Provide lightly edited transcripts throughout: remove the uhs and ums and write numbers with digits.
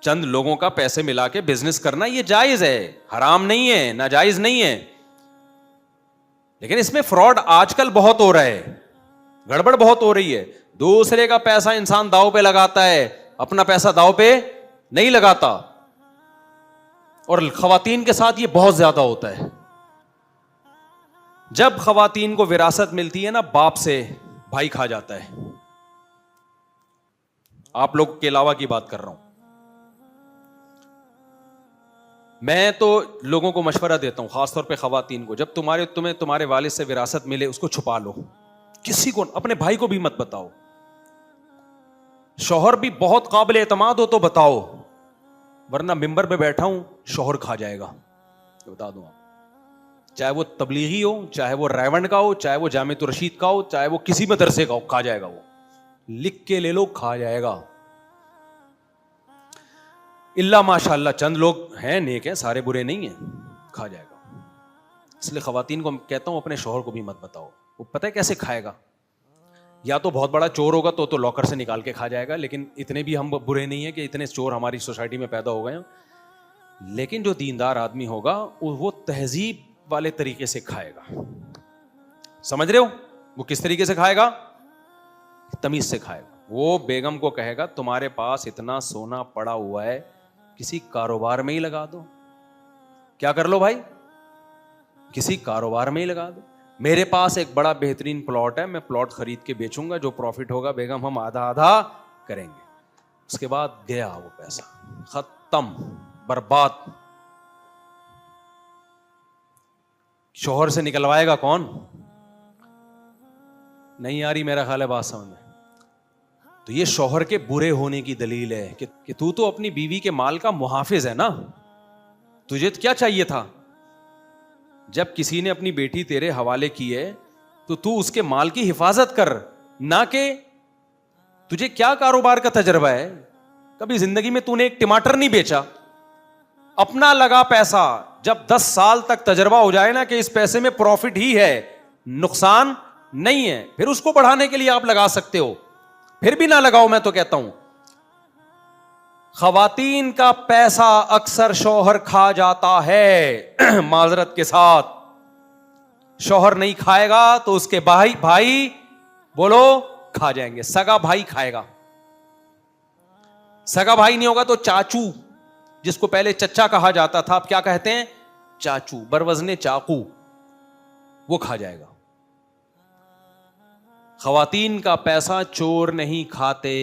चंद लोगों का पैसे मिला के बिजनेस करना ये जायज है, हराम नहीं है, नाजायज नहीं है। लेकिन इसमें फ्रॉड आजकल बहुत हो रहा है, गड़बड़ बहुत हो रही है। दूसरे का पैसा इंसान दांव पे लगाता है, अपना पैसा दांव पे नहीं लगाता। और खवातीन के साथ ये बहुत ज्यादा होता है। जब खवातीन को विरासत मिलती है ना बाप से, भाई खा जाता है। आप लोग के अलावा की बात कर रहा हूं मैं, तो लोगों को मशवरा देता हूं, खासतौर पे खवातीन को, जब तुम्हें तुम्हारे वालिद से विरासत मिले उसको छुपा लो, किसी को, अपने भाई को भी मत बताओ। शौहर भी बहुत काबिल एतमाद हो तो बताओ, वरना मिंबर पे बैठा हूं शौहर खा जाएगा, बता दूं। चाहे वो तबलीगी हो, चाहे वो रायवंड का हो, चाहे वो जामिया रशीद का हो, चाहे वो किसी मदरसे का हो, खा जाएगा। वो लिख के ले लो, खा जाएगा। इल्ला माशाअल्लाह चंद लोग हैं नेक हैं, सारे बुरे नहीं हैं, खा जाएगा। इसलिए खवातीन को कहता हूं अपने शौहर को भी मत बताओ। वो पता है कैसे खाएगा? या तो बहुत बड़ा चोर होगा तो लॉकर से निकाल के खा जाएगा, लेकिन इतने भी हम बुरे नहीं है कि इतने चोर हमारी सोसाइटी में पैदा हो गए हैं। लेकिन जो दीनदार आदमी होगा वो तहजीब वाले तरीके से खाएगा। समझ रहे हो? वो किस तरीके से खाएगा? तमीज से खाएगा। वो बेगम को कहेगा तुम्हारे पास इतना सोना पड़ा हुआ है, किसी कारोबार में ही लगा दो। क्या कर लो भाई? किसी कारोबार में ही लगा दो। मेरे पास एक बड़ा बेहतरीन प्लॉट है, मैं प्लॉट खरीद के बेचूंगा, जो प्रॉफिट होगा बेगम हम आधा आधा करेंगे। उसके बाद गया वो पैसा, खत्म, बर्बाद। शौहर से निकलवाएगा कौन? नहीं आ रही मेरा ख्याल है बात समझ में। तो ये शौहर के बुरे होने की दलील है कि तू तो अपनी बीवी के माल का मुहाफिज है ना। तुझे क्या चाहिए था? जब किसी ने अपनी बेटी तेरे हवाले की है तो तू उसके माल की हिफाजत कर, ना कि तुझे क्या कारोबार का तजर्बा है? कभी जिंदगी में तूने एक टमाटर नहीं बेचा। अपना लगा पैसा, जब 10 साल तक तजर्बा हो जाए ना कि इस पैसे में प्रॉफिट ही है, नुकसान नहीं है, फिर उसको बढ़ाने के लिए आप लगा सकते हो। फिर भी ना लगाओ, मैं तो कहता हूं। खवातीन का पैसा अक्सर शौहर खा जाता है माजरत के साथ। शौहर नहीं खाएगा तो उसके भाई बोलो खा जाएंगे। सगा भाई खाएगा। सगा भाई नहीं होगा तो चाचू, जिसको पहले चच्चा कहा जाता था, अब क्या कहते हैं? चाचू, बरवजने चाकू, वो खा जाएगा। खवातीन का पैसा चोर नहीं खाते,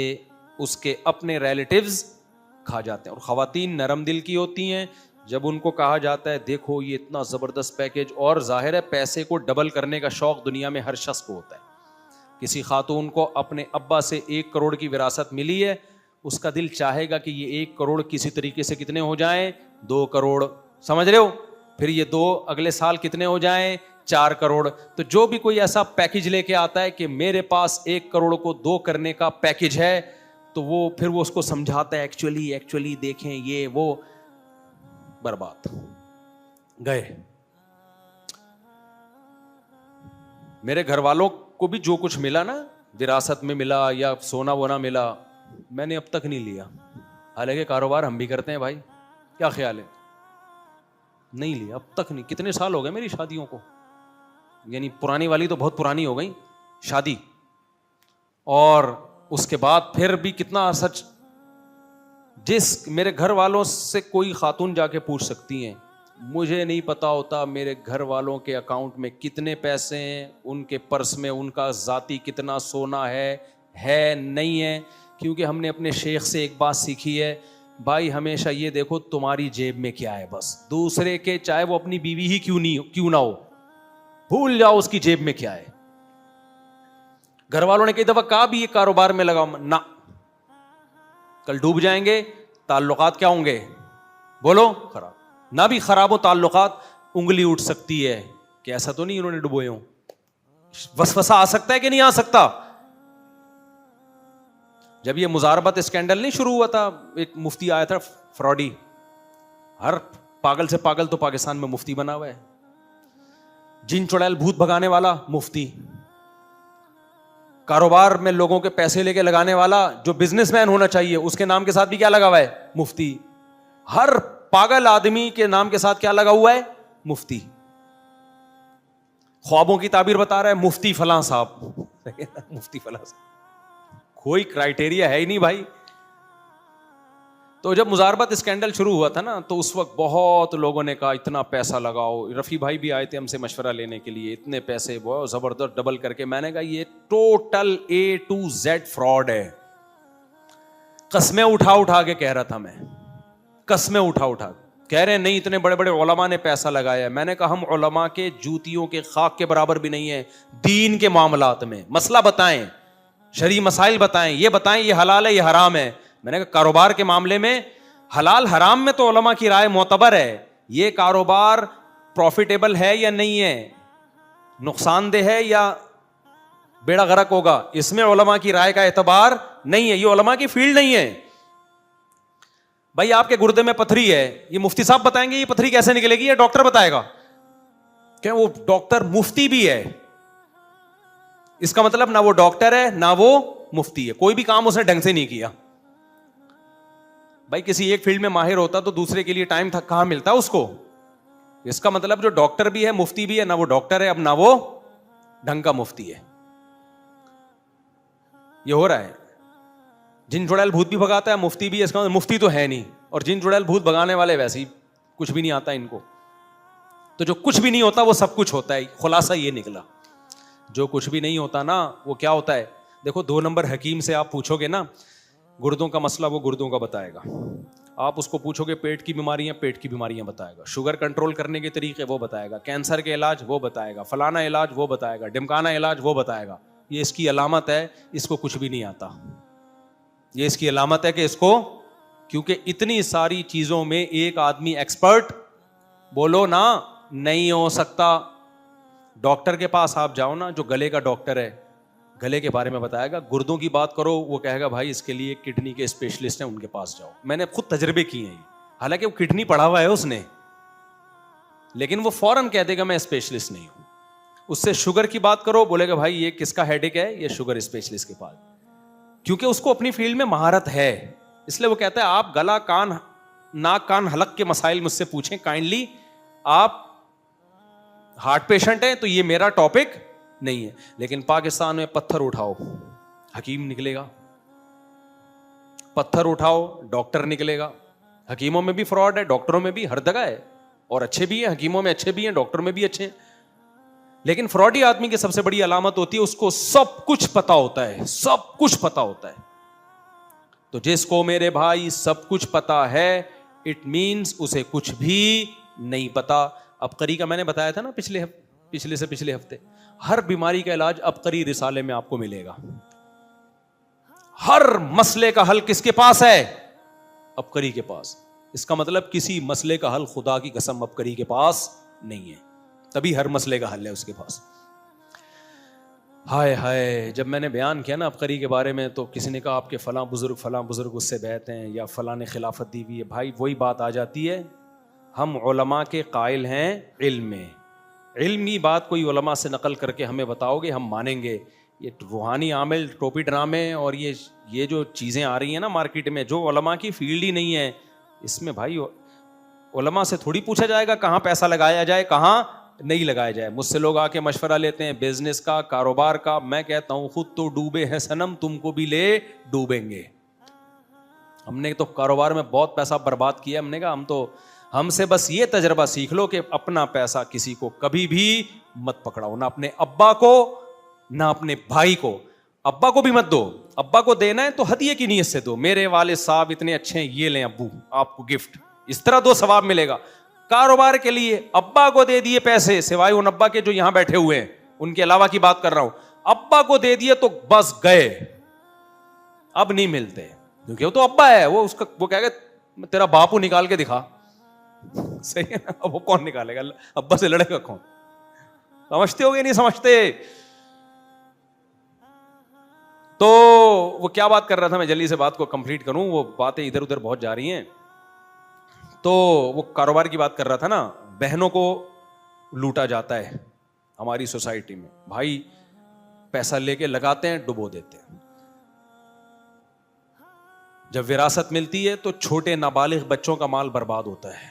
उसके अपने रिलेटिव्स खा जाते हैं। और खवातीन नरम दिल की होती हैं। जब उनको कहा जाता है देखो ये इतना जबरदस्त पैकेज, और जाहिर है पैसे को डबल करने का शौक दुनिया में हर शख्स को होता है। किसी खातून को अपने अब्बा से 1 करोड़ की विरासत मिली है, उसका दिल चाहेगा कि ये 1 करोड़ किसी तरीके से कितने हो जाएं? 2 करोड़। समझ रहे हो? फिर ये 2 अगले साल कितने हो जाएं? 4 करोड़। तो जो भी कोई ऐसा पैकेज लेके आता है कि मेरे पास 1 करोड़ को 2 करने का पैकेज है, तो वो फिर वो उसको समझाता है एक्चुअली देखें ये वो, बर्बाद गए। मेरे घर वालों को भी जो कुछ मिला ना, विरासत में मिला या सोना वोना मिला, मैंने अब तक नहीं लिया। हालांकि कारोबार हम भी करते हैं भाई, क्या ख्याल है? नहीं लिया अब तक नहीं। कितने साल हो गए मेरी शादियों को, यानी पुरानी वाली तो बहुत पुरानी हो गई शादी, और उसके बाद फिर भी कितना सच। जिस मेरे घर वालों से कोई खातून जाके पूछ सकती हैं, मुझे नहीं पता होता मेरे घर वालों के अकाउंट में कितने पैसे हैं, उनके पर्स में उनका जाती कितना सोना है नहीं है, क्योंकि हमने अपने शेख से एक बात सीखी है, भाई हमेशा ये देखो तुम्हारी जेब में क्या है, बस दूसरे के, चाहे वो अपनी बीवी ही क्यों ना हो, भूल जाओ उसकी जेब में क्या है। घर वालों ने कई दफा कहा भी ये कारोबार में लगाओ ना, कल डूब जाएंगे, ताल्लुकात क्या होंगे? बोलो खराब। ना भी खराब हो ताल्लुकात, उंगली उठ सकती है कि ऐसा तो नहीं उन्होंने डुबोए हो। वसवसा आ सकता है कि नहीं आ सकता? जब ये मुजारबत स्कैंडल नहीं शुरू हुआ था, एक मुफ्ती आया था फ्रॉडी, हर पागल से पागल तो पाकिस्तान में मुफ्ती बना हुआ है, जिन चुड़ैल भूत भगाने वाला मुफ्ती। कारोबार में लोगों के पैसे लेके लगाने वाला जो बिजनेसमैन होना चाहिए, उसके नाम के साथ भी क्या लगा हुआ है? मुफ्ती। हर पागल आदमी के नाम के साथ क्या लगा हुआ है? मुफ्ती। ख्वाबों की ताबीर बता रहा है मुफ्ती फलां साहब मुफ्ती फलां साहब, कोई क्राइटेरिया है ही नहीं भाई। तो जब मुजारबत स्कैंडल शुरू हुआ था ना, तो उस वक्त बहुत लोगों ने कहा इतना पैसा लगाओ। रफ़ी भाई भी आए थे हमसे मशवरा लेने के लिए, इतने पैसे बहुत ज़बरदस्त डबल करके। मैंने कहा ये total A to Z fraud है। कस्में उठा उठा के कह रहा था मैं, कस्में उठा उठा कह रहे हैं नहीं इतने बड़े बड़े उलमा ने पैसा लगाया। मैंने कहा हम उलमा के जूतियों के खाक के बराबर भी नहीं है। दीन के मामलात में मसला बताएं, शरई मसाइल बताएं, ये बताएं ये हलाल है ये हराम है। मैंने कहा कारोबार के मामले में हलाल हराम में तो उलमा की राय मोतबर है, ये कारोबार प्रॉफिटेबल है या नहीं है, नुकसानदेह है या बेड़ा गर्क होगा, इसमें उलमा की राय का एतबार नहीं है। ये उलमा की फील्ड नहीं है। भाई आपके गुर्दे में पथरी है, ये मुफ्ती साहब बताएंगे ये पथरी कैसे निकलेगी? ये डॉक्टर बताएगा? क्या वो डॉक्टर मुफ्ती भी है? इसका मतलब ना वो डॉक्टर है ना वो मुफ्ती है, कोई भी काम उसने ढंग से नहीं किया। भाई किसी एक फील्ड में माहिर होता तो दूसरे के लिए टाइम कहां मिलता उसको? इसका मतलब जो डॉक्टर भी है मुफ्ती भी है, ना वो डॉक्टर है अब ना वो ढंग का मुफ्ती है। ये हो रहा है। जिन जुड़ैल भूत भी भगाता है मुफ्ती भी है, इसका मतलब मुफ्ती तो है नहीं। और जिन जुड़ैल भूत भगाने वाले वैसे ही कुछ भी नहीं आता इनको। तो जो कुछ भी नहीं होता वो सब कुछ होता है। खुलासा ये निकला, जो कुछ भी नहीं होता ना वो क्या होता है? देखो 2 नंबर हकीम से आप पूछोगे ना गुर्दों का मसला, वो गुर्दों का बताएगा। आप उसको पूछोगे पेट की बीमारियां बताएगा। शुगर कंट्रोल करने के तरीके वो बताएगा। कैंसर के इलाज वो बताएगा। फलाना इलाज वो बताएगा। ढिमकाना इलाज वो बताएगा। ये इसकी अलामत है, इसको कुछ भी नहीं आता। ये इसकी अलामत है कि इसको, क्योंकि इतनी सारी चीजों में एक आदमी एक्सपर्ट बोलो ना नहीं हो सकता। डॉक्टर के पास आप जाओ ना, जो गले का डॉक्टर है, गले के बारे में बताएगा। गुर्दों की बात करो, वो कहेगा भाई इसके लिए किडनी के स्पेशलिस्ट हैं, उनके पास जाओ। मैंने खुद तजर्बे किए हैं, हालांकि वो किडनी पढ़ा हुआ है उसने, लेकिन वो फौरन कह देगा मैं स्पेशलिस्ट नहीं हूं। उससे शुगर की बात करो, बोलेगा भाई ये किसका हेडेक है, ये शुगर स्पेशलिस्ट के पास, क्योंकि उसको अपनी फील्ड में महारत है। इसलिए वो कहता है आप गला कान नाक कान हलक के मसाइल मुझसे पूछें काइंडली। आप हार्ट पेशेंट हैं तो ये मेरा टॉपिक नहीं है। लेकिन पाकिस्तान में पत्थर उठाओ हकीम निकलेगा, पत्थर उठाओ डॉक्टर निकलेगा। हकीमों में भी फ्रॉड है, डॉक्टरों में भी, हर जगह है। और अच्छे भी हैं, हकीमों में अच्छे भी हैं, डॉक्टरों में भी अच्छे हैं। लेकिन फ्रॉडी आदमी की सबसे बड़ी अलामत होती है उसको सब कुछ पता होता है, सब कुछ पता होता है। तो जिसको मेरे भाई सब कुछ पता है, इट मींस उसे कुछ भी नहीं पता। अबकरी का मैंने बताया था ना पिछले हफ्ते, हर बीमारी का इलाज अबकरी रिसाले में आपको मिलेगा। हर मसले का हल किसके पास है? अबकरी के पास। इसका मतलब किसी मसले का हल खुदा की कसम अबकरी के पास नहीं है, तभी हर मसले का हल है उसके पास। हाय हाय, जब मैंने बयान किया ना अबकरी के बारे में, तो किसी ने कहा आपके फलां बुजुर्ग उससे बहते हैं या फलां ने खिलाफत दी हुई है। भाई वही बात आ जाती है, हम उलमा के कायल हैं इल्म में। इल्मी बात कोई उलमा से नकल करके हमें बताओगे हम मानेंगे। ये रूहानी आमिल टोपी ड्रामे और ये जो चीज़ें आ रही हैं ना मार्केट में, जो उलमा की फील्ड ही नहीं है, इसमें भाई उलमा से थोड़ी पूछा जाएगा कहाँ पैसा लगाया जाए कहाँ नहीं लगाया जाए। मुझसे लोग आके मशवरा लेते हैं बिजनेस का, कारोबार का। मैं कहता हूँ खुद तो डूबे हैं सनम, तुमको भी ले डूबेंगे। हमने तो कारोबार में बहुत पैसा बर्बाद किया। हमने कहा हमसे बस ये तजर्बा सीख लो कि अपना पैसा किसी को कभी भी मत पकड़ाओ, ना अपने अब्बा को ना अपने भाई को। अब्बा को भी मत दो, अब्बा को देना है तो हदिये की नीयत से दो। मेरे वाले साहब इतने अच्छे हैं, ये लें अब्बू आपको गिफ्ट, इस तरह दो, सवाब मिलेगा। कारोबार के लिए अब्बा को दे दिए पैसे, सिवाय उन अब्बा के जो यहां बैठे हुए हैं, उनके अलावा की बात कर रहा हूं। अब्बा को दे दिए तो बस गए, अब नहीं मिलते, क्योंकि वो तो अब्बा है। वो कहेगा तेरा बापू निकाल के दिखा। सही है ना? अब वो कौन निकालेगा? अब्बा से लड़ेगा कौन? समझते हो गए नहीं समझते? तो वो क्या बात कर रहा था, मैं जल्दी से बात को कंप्लीट करूं, वो बातें इधर उधर बहुत जा रही हैं। तो वो कारोबार की बात कर रहा था ना, बहनों को लूटा जाता है हमारी सोसाइटी में। भाई पैसा लेके लगाते हैं, डुबो देते हैं। जब विरासत मिलती है तो छोटे नाबालिग बच्चों का माल बर्बाद होता है,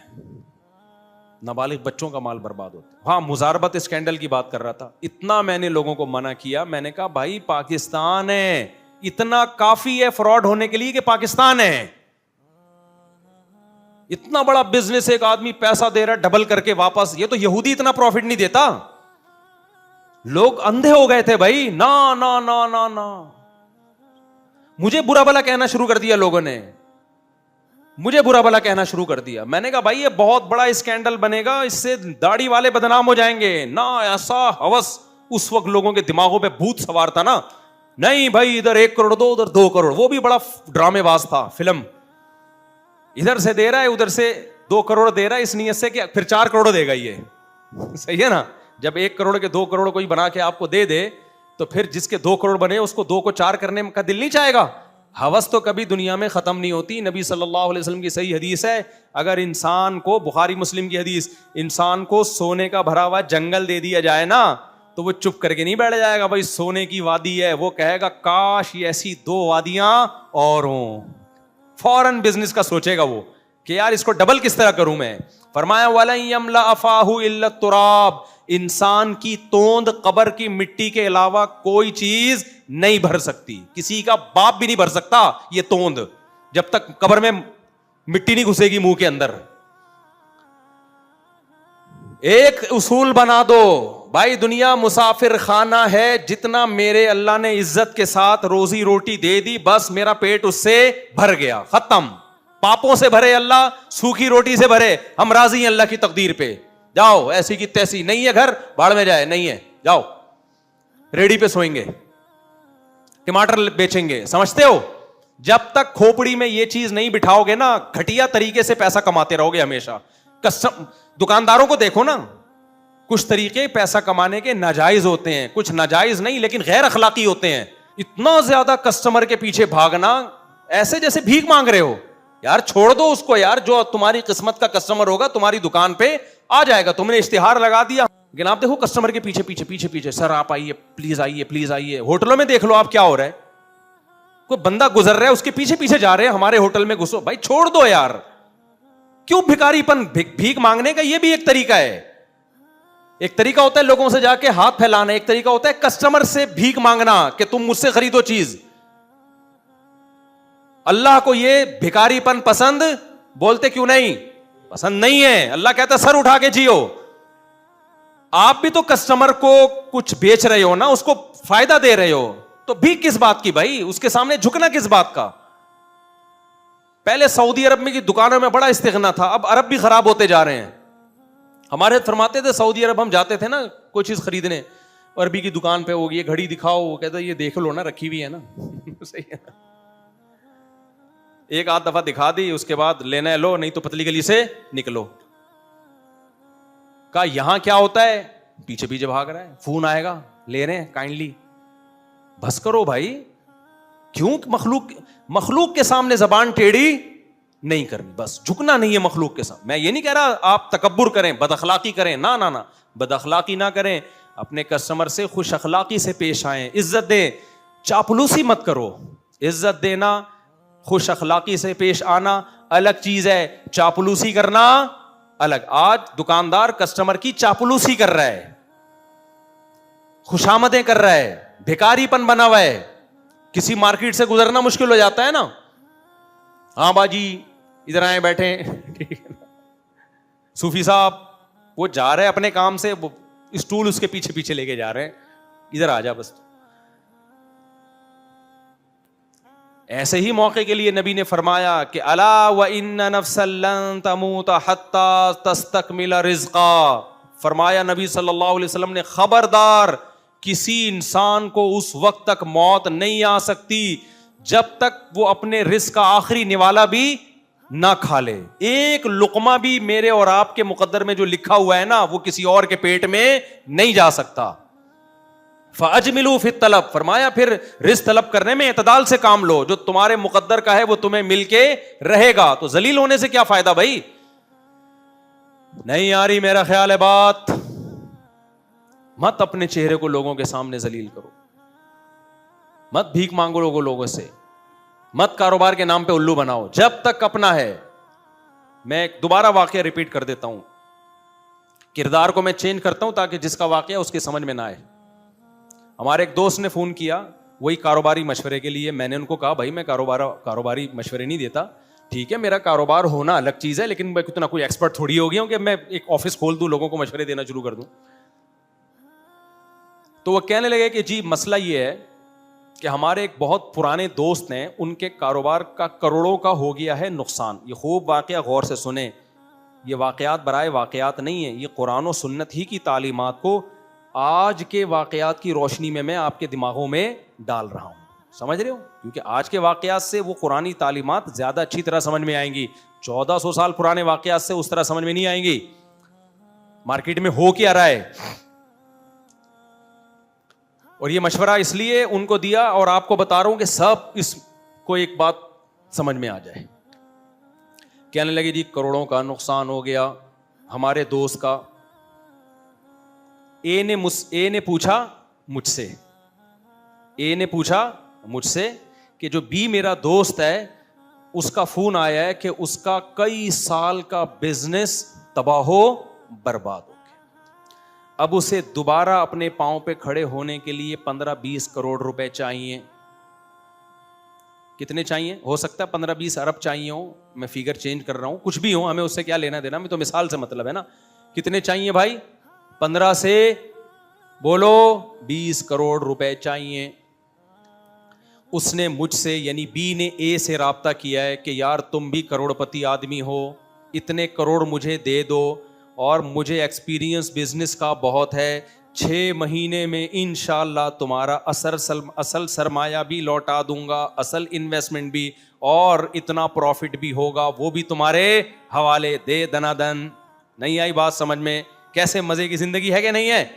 नाबालिग बच्चों का माल बर्बाद होता है। हाँ, मुजारबत स्कैंडल की बात कर रहा था। इतना मैंने लोगों को मना किया, मैंने कहा भाई पाकिस्तान है, इतना काफी है फ्रॉड होने के लिए कि पाकिस्तान है। इतना बड़ा बिजनेस, एक आदमी पैसा दे रहा है डबल करके वापस। ये तो यहूदी इतना प्रॉफिट नहीं देता। लोग अंधे हो गए थे भाई, ना ना ना ना ना। मुझे बुरा भला कहना शुरू कर दिया लोगों ने, मुझे बुरा भला कहना शुरू कर दिया। मैंने कहा भाई ये बहुत बड़ा स्कैंडल बनेगा, इससे दाढ़ी वाले बदनाम हो जाएंगे ना। ऐसा हवस उस वक्त लोगों के दिमागों पे भूत सवार था ना। नहीं भाई, इधर 1 करोड़ दो, उधर 2 करोड़। वो भी बड़ा ड्रामेबाज था फिल्म, इधर से दे रहा है, उधर से 2 करोड़ दे रहा है, इस नीयत से कि फिर 4 करोड़ देगा ये। सही है ना? जब 1 करोड़ के 2 करोड़ कोई बना के आपको दे दे, तो फिर जिसके 2 करोड़ बने उसको 2 को 4 करने का दिल नहीं चाहेगा। हवस तो कभी दुनिया में खत्म नहीं होती। नबी सल्लल्लाहु अलैहि वसल्लम की सही हदीस है, अगर इंसान को, बुखारी मुस्लिम की हदीस, इंसान को सोने का भरा हुआ जंगल दे दिया जाए ना, तो वो चुप करके नहीं बैठ जाएगा भाई सोने की वादी है। वो कहेगा काश ये ऐसी 2 वादियां और हों। फौरन बिजनेस का सोचेगा वो कि यार इसको डबल किस तरह करूं मैं। फरमाया वलन यमला अफाहु इल्ला तुराब, इंसान की तोंद कब्र की मिट्टी के अलावा कोई चीज नहीं भर सकती। किसी का बाप भी नहीं भर सकता ये तोंद, जब तक कब्र में मिट्टी नहीं घुसेगी मुंह के अंदर। एक उसूल बना दो भाई, दुनिया मुसाफिर खाना है। जितना मेरे अल्लाह ने इज्जत के साथ रोजी रोटी दे दी, बस मेरा पेट उससे भर गया, खत्म। पापों से भरे अल्लाह, सूखी रोटी से भरे, हम राजी हैं अल्लाह की तकदीर पे। जाओ ऐसी की तैसी, नहीं है घर भाड़ में जाए, नहीं है जाओ रेडी पे सोएंगे, टमाटर बेचेंगे। समझते हो? जब तक खोपड़ी में ये चीज नहीं बिठाओगे ना, घटिया तरीके से पैसा कमाते रहोगे हमेशा। दुकानदारों को देखो ना, कुछ तरीके पैसा कमाने के नाजायज होते हैं, कुछ नाजायज नहीं लेकिन गैर अखलाकी होते हैं। इतना ज्यादा कस्टमर के पीछे भागना, ऐसे जैसे भीख मांग रहे हो। यार छोड़ दो उसको यार, जो तुम्हारी किस्मत का कस्टमर होगा तुम्हारी दुकान पे आ जाएगा। तुमने इश्तिहार लगा दिया, लेकिन आप देखो कस्टमर के पीछे पीछे पीछे पीछे, सर आप आइए, प्लीज आइए, प्लीज आइए। होटलों में देख लो आप क्या हो रहा है, कोई बंदा गुजर रहा है उसके पीछे पीछे जा रहे हैं, हमारे होटल में घुसो। भाई छोड़ दो यार, क्यों भिखारीपन? भीख मांगने का ये भी एक तरीका है। एक तरीका होता है लोगों से जाके हाथ फैलाना, एक तरीका होता है कस्टमर से भीख मांगना कि तुम मुझसे खरीदो चीज। अल्लाह को ये भिखारीपन पसंद, बोलते क्यों नहीं? पसंद नहीं है। अल्लाह कहता सर उठा के जियो। आप भी तो कस्टमर को कुछ बेच रहे हो ना, उसको फायदा दे रहे हो, तो भीख किस बात की भाई? उसके सामने झुकना किस बात का? पहले सऊदी अरब में की दुकानों में बड़ा इस्तिगना था, अब अरब भी खराब होते जा रहे हैं। हमारे फरमाते थे सऊदी अरब हम जाते थे ना कोई चीज खरीदने, अरबी की दुकान पे होगी, ये घड़ी दिखाओ, वो कहता ये देख लो ना, रखी हुई है ना। सही है ना? एक आध दफा दिखा दी, उसके बाद लेना है लो, नहीं तो पतली गली से निकलो। कहा यहां क्या होता है? पीछे पीछे भाग रहा है, फोन आएगा, ले रहे हैं काइंडली। बस करो भाई, क्यों मखलूक के सामने जबान टेढ़ी नहीं करनी, बस झुकना नहीं है मखलूक के सामने। मैं ये नहीं कह रहा आप तकब्बुर करें, बदअखलाकी करें, ना ना ना, बदअखलाकी ना करें। अपने कस्टमर से खुश अखलाकी से पेश आए, इज्जत दें, चापलूसी मत करो। इज्जत देना, खुश अखलाकी से पेश आना अलग चीज है, चापलूसी करना अलग। आज दुकानदार कस्टमर की चापलूसी कर रहा है, खुशामदें कर रहा है, भिखारीपन बना हुआ है। किसी मार्केट से गुजरना मुश्किल हो जाता है ना, हाँ बाजी इधर आए बैठे, ठीक है ना? सूफी साहब वो जा रहे हैं अपने काम से, वो स्टूल उसके पीछे पीछे लेके जा रहे हैं, इधर आ जा बस। ऐसे ही मौके के लिए नबी ने फरमाया कि अला व इन्ना नफ्सन लन तमूत हत्ता तस्तकमिल रिज़्क़ा। फरमाया नबी सल्लल्लाहु अलैहि वसल्लम ने, खबरदार किसी इंसान को उस वक्त तक मौत नहीं आ सकती जब तक वो अपने रिज़्क़ का आखिरी निवाला भी ना खा ले। एक लुकमा भी मेरे और आपके मुकद्दर में जो लिखा हुआ है ना, वो किसी और के पेट में नहीं जा सकता। फअजमिलू फित तलब, फरमाया फिर रिज़्क़ तलब करने में इतदाल से काम लो। जो तुम्हारे मुकद्दर का है वो तुम्हें मिलके रहेगा, तो जलील होने से क्या फायदा भाई? नहीं आ रही मेरा ख्याल है बात? मत अपने चेहरे को लोगों के सामने जलील करो। मत भीख मांगो लोगों से, मत कारोबार के नाम पे उल्लू बनाओ जब तक अपना है। मैं दोबारा वाकया रिपीट कर देता हूं, किरदार को मैं चेंज करता हूं ताकि जिसका वाकया उसके समझ में ना आए। हमारे एक दोस्त ने फोन किया, वही कारोबारी मशवरे के लिए। मैंने उनको कहा भाई मैं कारोबारी मशवरे नहीं देता, ठीक है मेरा कारोबार होना अलग चीज है, लेकिन मैं कितना कोई एक्सपर्ट थोड़ी हो गया हूं कि मैं एक ऑफिस खोल दूं, लोगों को मशवरे देना शुरू कर दूं। तो वो कहने लगे कि जी मसला ये है कि हमारे एक बहुत पुराने दोस्त हैं, उनके कारोबार का करोड़ों का हो गया है नुकसान। ये खूब वाकया गौर से सुने, ये वाकयात बराए वाकयात नहीं है, ये कुरान और सुन्नत ही की तालीमात को आज के वाकयात की रोशनी में मैं आपके दिमागों में डाल रहा हूं। समझ रहे हो? क्योंकि आज के वाकयात से वो कुरानी तालीमात ज्यादा अच्छी तरह समझ में आएंगी, 1400 साल पुराने वाकयात से उस तरह समझ में नहीं आएंगी। मार्केट में हो क्या रहा है, और ये मशवरा इसलिए उनको दिया और आपको बता रहा हूं कि सब इसको एक बात समझ में आ जाए। कहने लगे जी करोड़ों का नुकसान हो गया हमारे दोस्त का। ए ने पूछा मुझसे कि जो बी मेरा दोस्त है उसका फोन आया है कि उसका कई साल का बिजनेस तबाहो बर्बाद हो गया। अब उसे दोबारा अपने पांव पे खड़े होने के लिए 15-20 करोड़ रुपए चाहिए। कितने चाहिए? हो सकता है 15-20 अरब चाहिए हो, मैं फिगर चेंज कर रहा हूं, कुछ भी हो, हमें उससे क्या लेना देना, मैं तो मिसाल से मतलब है ना। कितने चाहिए भाई? 15 से बोलो 20 करोड़ रुपए चाहिए। उसने मुझसे यानी बी ने ए से राब्ता किया है कि यार तुम भी करोड़पति आदमी हो, इतने करोड़ मुझे दे दो और मुझे एक्सपीरियंस बिजनेस का बहुत है, 6 महीने में इंशाल्लाह तुम्हारा असल सरमाया भी लौटा दूंगा, असल इन्वेस्टमेंट भी, और इतना प्रॉफिट भी होगा, वो भी तुम्हारे हवाले, दे दनादन। नहीं आई बात समझ में? कैसे मजे की जिंदगी है कि नहीं है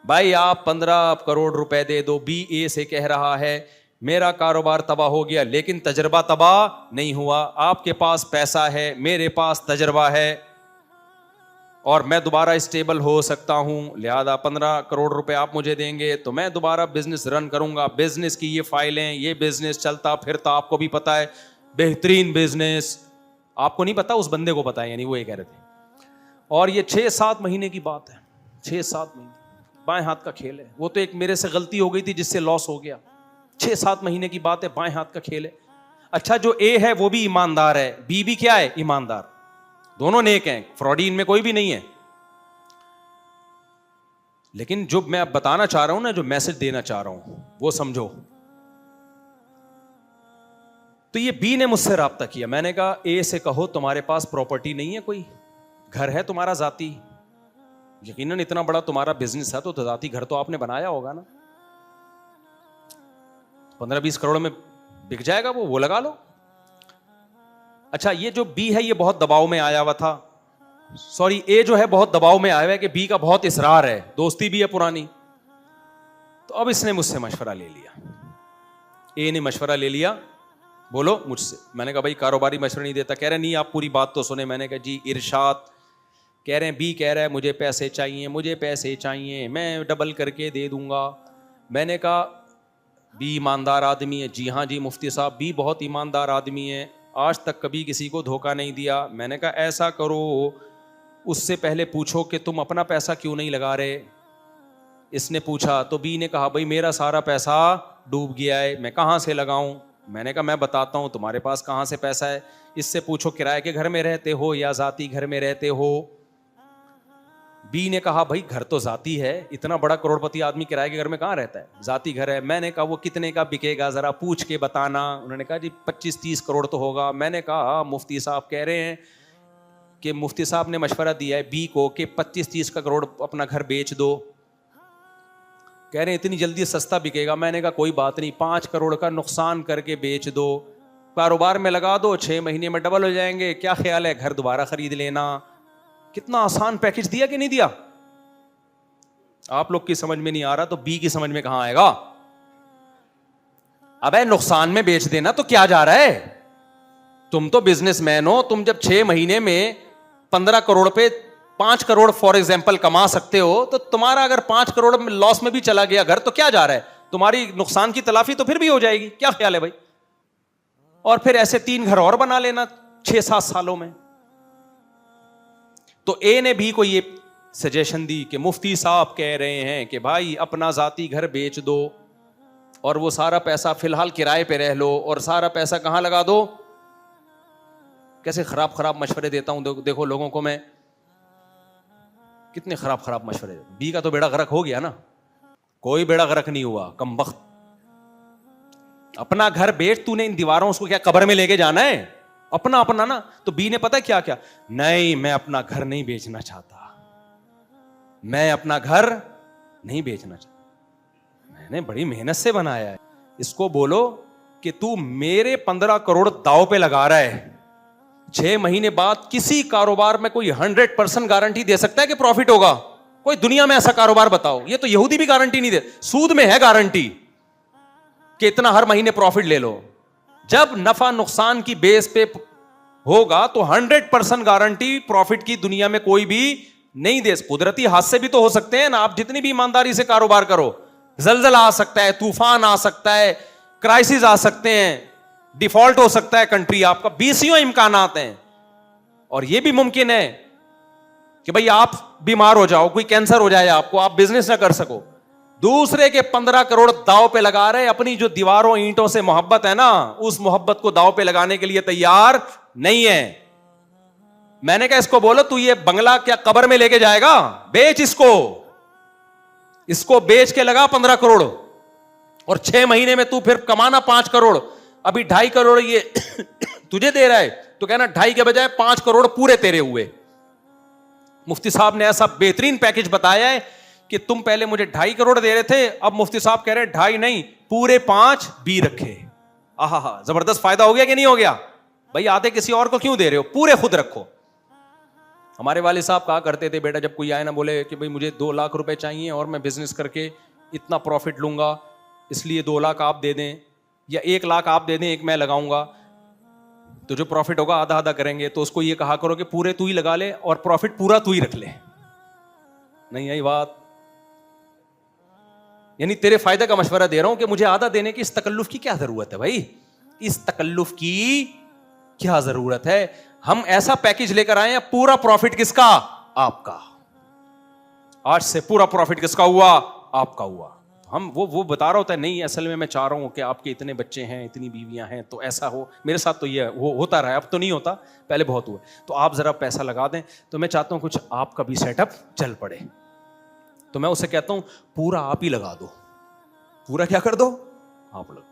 भाई? आप 15 करोड़ रुपए दे दो। बी ए से कह रहा है मेरा कारोबार तबाह हो गया लेकिन तजर्बा तबाह नहीं हुआ। आपके पास पैसा है, मेरे पास तजर्बा है और मैं दोबारा स्टेबल हो सकता हूं, लिहाजा 15 करोड़ रुपए आप मुझे देंगे तो मैं दोबारा बिजनेस रन करूंगा। बिजनेस की ये फाइलें, ये बिजनेस चलता फिरता, आपको भी पता है, बेहतरीन बिजनेस। आपको नहीं पता, उस बंदे को पता है, यानी वो ये कह रहे थे। और ये 6-7 महीने की बात है, 6-7 महीने, बाएं हाथ का खेल है। वो तो एक मेरे से गलती हो गई थी जिससे लॉस हो गया। 6-7 महीने की बात है, बाएं हाथ का खेल है। अच्छा, जो ए है वो भी ईमानदार है, बी भी क्या है? ईमानदार। दोनों नेक हैं, फ्रॉडी इनमें कोई भी नहीं है। लेकिन जो मैं अब बताना चाह रहा हूं ना, जो मैसेज देना चाह रहा हूं वो समझो। तो ये बी ने मुझसे राब्ता किया। मैंने कहा ए से कहो तुम्हारे पास प्रॉपर्टी नहीं है, कोई घर है तुम्हारा जाती? यकीनन इतना बड़ा तुम्हारा बिजनेस है तो जाती घर तो आपने बनाया होगा ना। 15-20 करोड़ में बिक जाएगा वो लगा लो। अच्छा, ये जो बी है ये बहुत दबाव में आया हुआ था, सॉरी ए जो है बहुत दबाव में आया हुआ है कि बी का बहुत इसरार है, दोस्ती भी है पुरानी। तो अब इसने मुझसे मशवरा ले लिया, ए ने मशवरा ले लिया, बोलो मुझसे। मैंने कहा भाई कारोबारी मशवरा नहीं देता। कह रहे नहीं आप पूरी बात तो सुने। मैंने कहा जी इरशाद। कह रहे हैं बी कह रहा है मुझे पैसे चाहिए, मैं डबल करके दे दूंगा। मैंने कहा बी ईमानदार आदमी है। जी हाँ जी मुफ्ती साहब, बी बहुत ईमानदार आदमी है, आज तक कभी किसी को धोखा नहीं दिया। मैंने कहा ऐसा करो, उससे पहले पूछो कि तुम अपना पैसा क्यों नहीं लगा रहे। इसने पूछा तो बी ने कहा भाई मेरा सारा पैसा डूब गया है, मैं कहाँ से लगाऊं। मैंने कहा मैं बताता हूँ तुम्हारे पास कहाँ से पैसा है। इससे पूछो किराए के घर में रहते हो या जाती घर में रहते हो। बी ने कहा भाई घर तो जाती है, इतना बड़ा करोड़पति आदमी किराए के घर में कहाँ रहता है, जाती घर है। मैंने कहा वो कितने का बिकेगा जरा पूछ के बताना। उन्होंने कहा जी 25-30 करोड़ तो होगा। मैंने कहा मुफ्ती साहब कह रहे हैं कि मुफ्ती साहब ने मशवरा दिया है बी को कि 25-30 का करोड़ अपना घर बेच दो। कह रहे हैं इतनी जल्दी सस्ता बिकेगा। मैंने कहा कोई बात नहीं, 5 करोड़ का नुकसान करके बेच दो, कारोबार में लगा दो, 6 महीने में डबल हो जाएंगे, क्या ख्याल है, घर दोबारा खरीद लेना। कितना आसान पैकेज दिया कि नहीं दिया? आप लोग की समझ में नहीं आ रहा तो बी की समझ में कहां आएगा? अबे नुकसान में बेच देना तो क्या जा रहा है, तुम तो बिजनेसमैन हो। तुम जब 6 महीने में 15 करोड़ पे 5 करोड़ फॉर एग्जाम्पल कमा सकते हो, तो तुम्हारा अगर 5 करोड़ में लॉस में भी चला गया घर तो क्या जा रहा है, तुम्हारी नुकसान की तलाफी तो फिर भी हो जाएगी। क्या ख्याल है भाई? और फिर ऐसे 3 घर और बना लेना 6-7 सालों में। तो ए ने भी कोई ये सजेशन दी कि मुफ्ती साहब कह रहे हैं कि भाई अपना जाती घर बेच दो और वो सारा पैसा फिलहाल किराए पे रह लो और सारा पैसा कहां लगा दो। कैसे खराब खराब मशवरे देता हूं, देखो लोगों को मैं कितने खराब खराब मशवरे देता हूं। बी का तो बेड़ा गर्क हो गया ना, कोई बेड़ा गर्क नहीं हुआ, कमबख्त। अपना घर बेच, तूने इन दीवारों उसको क्या कब्र में लेके जाना है? अपना अपना ना। तो बी ने पता क्या क्या, नहीं मैं अपना घर नहीं बेचना चाहता, मैं अपना घर नहीं बेचना चाहता, मैंने बड़ी मेहनत से बनाया है। इसको बोलो कि तू मेरे 15 करोड़ दाव पे लगा रहा है, 6 महीने बाद किसी कारोबार में कोई 100% गारंटी दे सकता है कि प्रॉफिट होगा? कोई दुनिया में ऐसा कारोबार बताओ। ये तो यहूदी भी गारंटी नहीं दे, सूद में है गारंटी कि इतना हर महीने प्रॉफिट ले लो। जब नफा नुकसान की बेस पे होगा तो 100% गारंटी प्रॉफिट की दुनिया में कोई भी नहीं दे। कुदरती हादसे भी तो हो सकते हैं ना, आप जितनी भी ईमानदारी से कारोबार करो, जलजला आ सकता है, तूफान आ सकता है, क्राइसिस आ सकते हैं, डिफॉल्ट हो सकता है कंट्री आपका, 20 इम्कानात हैं। और यह भी मुमकिन है कि भाई आप बीमार हो जाओ, कोई कैंसर हो जाए आपको, आप बिजनेस ना कर सको। दूसरे के 15 करोड़ दाव पे लगा रहे, अपनी जो दीवारों ईंटों से मोहब्बत है ना, उस मोहब्बत को दाव पे लगाने के लिए तैयार नहीं है। मैंने कहा इसको बोलो तू ये बंगला क्या कब्र में लेके जाएगा? बेच इसको बेच के लगा 15 करोड़ और 6 महीने में तू फिर कमाना 5 करोड़। अभी 2.5 करोड़ ये तुझे दे रहा है तो कहना 2.5 के बजाय 5 करोड़ पूरे तेरे हुए। मुफ्ती साहब ने ऐसा बेहतरीन पैकेज बताया है कि तुम पहले मुझे 2.5 करोड़ दे रहे थे, अब मुफ्ती साहब कह रहे हैं 2.5 नहीं पूरे 5 भी रखे। आहा, जबरदस्त फायदा हो गया कि नहीं हो गया? भाई आधे किसी और को क्यों दे रहे हो, पूरे खुद रखो। हमारे वाले साहब कहा करते थे, बेटा जब कोई आए ना बोले कि भाई मुझे 2 लाख रुपए चाहिए और मैं बिजनेस करके इतना प्रॉफिट लूंगा, इसलिए 2 लाख आप दे दें या 1 लाख आप दे दें, 1 मैं लगाऊंगा, तो जो प्रॉफिट होगा आधा आधा करेंगे। तो उसको ये कहा करो कि पूरे तू ही लगा ले और प्रॉफिट पूरा तू ही रख ले। नहीं यही बात, यानी तेरे फायदे का मशवरा दे रहा हूं कि मुझे आधा देने की इस तकल्लुफ की क्या जरूरत है भाई? इस तकल्लुफ की क्या जरूरत है? हम ऐसा पैकेज लेकर आए हैं, पूरा प्रॉफिट किसका? आपका। आज से पूरा प्रॉफिट किसका हुआ? आपका हुआ। हम वो बता रहा होता है, नहीं असल में मैं चाह रहा हूं कि आपके इतने बच्चे हैं, इतनी बीवियां हैं, तो ऐसा हो। मेरे साथ तो ये होता रहा है, अब तो नहीं होता, पहले बहुत हुआ। तो आप जरा पैसा लगा दें, तो मैं चाहता हूं कुछ आपका भी सेटअप चल पड़े। तो मैं उसे कहता हूं पूरा आप ही लगा दो। पूरा क्या कर दो? आप लगा,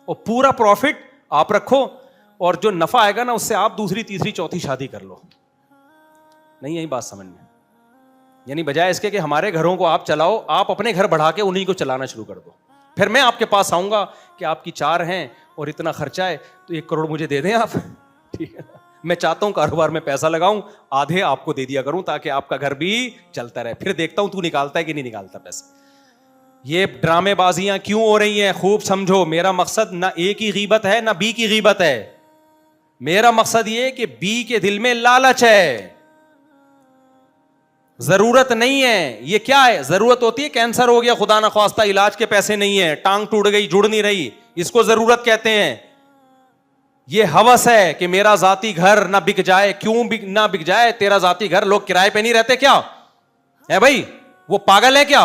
और पूरा प्रॉफिट आप रखो और जो नफा आएगा ना उससे आप दूसरी तीसरी चौथी शादी कर लो। नहीं यही बात समझ में? यानी बजाय इसके कि हमारे घरों को आप चलाओ, आप अपने घर बढ़ा के उन्हीं को चलाना शुरू कर दो। फिर मैं आपके पास आऊंगा कि आपकी 4 हैं और इतना खर्चा है, तो 1 करोड़ मुझे दे दें आप। ठीक है, मैं चाहता हूं कारोबार में पैसा लगाऊं, आधे आपको दे दिया करूं ताकि आपका घर भी चलता रहे। फिर देखता हूं तू निकालता है कि नहीं निकालता पैसा। ये ड्रामेबाजियां क्यों हो रही हैं खूब समझो। मेरा मकसद ना ए की गीबत है ना बी की गीबत है। मेरा मकसद ये कि बी के दिल में लालच है, जरूरत नहीं है। ये क्या है? जरूरत होती है कैंसर हो गया खुदा ना ख्वास्ता, इलाज के पैसे नहीं है, टांग टूट गई जुड़ नहीं रही, इसको जरूरत कहते हैं। ये हवस है कि मेरा जाती घर ना बिक जाए। क्यों ना बिक जाए? तेरा जाती घर लोग किराए पे नहीं रहते क्या है भाई? वो पागल है क्या?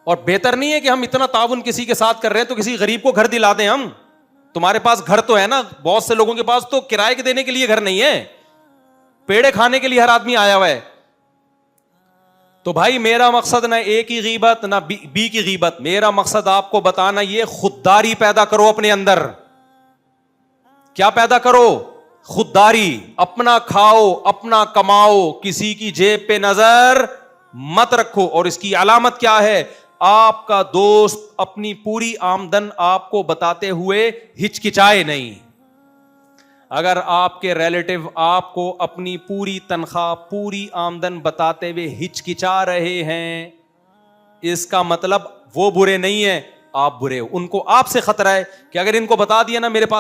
और बेहतर नहीं है कि हम इतना ताउन किसी के साथ कर रहे हैं तो किसी गरीब को घर दिला दें हम? तुम्हारे पास घर तो है ना, बहुत से लोगों के पास तो किराए के देने के लिए घर नहीं है, पेड़े खाने के लिए हर आदमी आया हुआ है। तो भाई मेरा मकसद ना ए की गीबत ना बी की गीबत, मेरा मकसद आपको बताना, ये खुददारी पैदा करो अपने अंदर। क्या पैदा करो? खुददारी। अपना खाओ, अपना कमाओ, किसी की जेब पे नजर मत रखो। और इसकी अलामत क्या है? आपका दोस्त अपनी पूरी आमदन आपको बताते हुए हिचकिचाए नहीं। अगर आपके रिलेटिव आपको अपनी पूरी तनख्वाह, पूरी आमदन बताते हुए हिचकिचा रहे हैं, इसका मतलब वो बुरे नहीं है, आप बुरे हो। उनको आपसे खतरा है कि अगर इनको बता दिया ना मेरे पास